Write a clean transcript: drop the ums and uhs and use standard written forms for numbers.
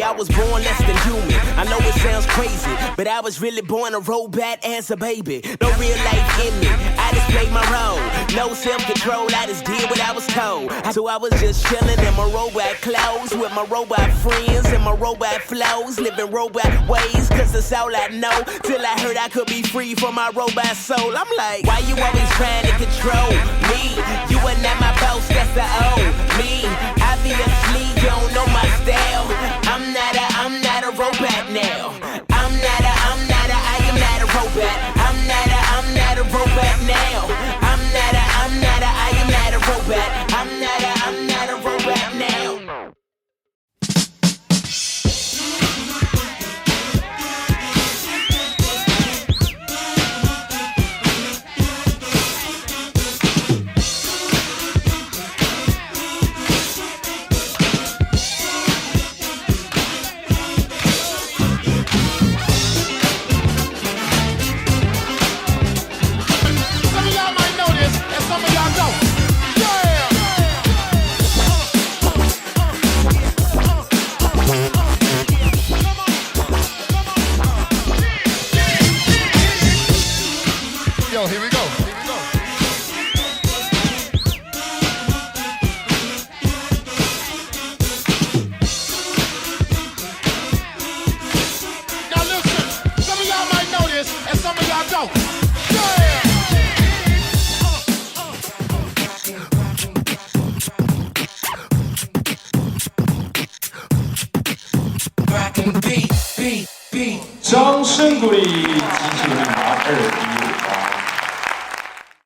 I was born less than human. I know it sounds crazy, but I was really born a robot as a baby. No real life in me. I just played my role. No self-control. I just did what I was told. So I was just chilling in my robot clothes with my robot friends and my robot flows, living robot ways, cause that's all I know. Till I heard I could be free from my robot soul. I'm like, why you always trying to control me? You are not my boss, that's the old me. Obviously, you don't know my style. I'm not a robot now. I am not a robot. I'm not a robot now. I am not a robot. I'm not a robot now. Yo, here we go. Now listen, some of y'all might know this, and some of y'all don't. Yeah!掌声鼓励机器人马2。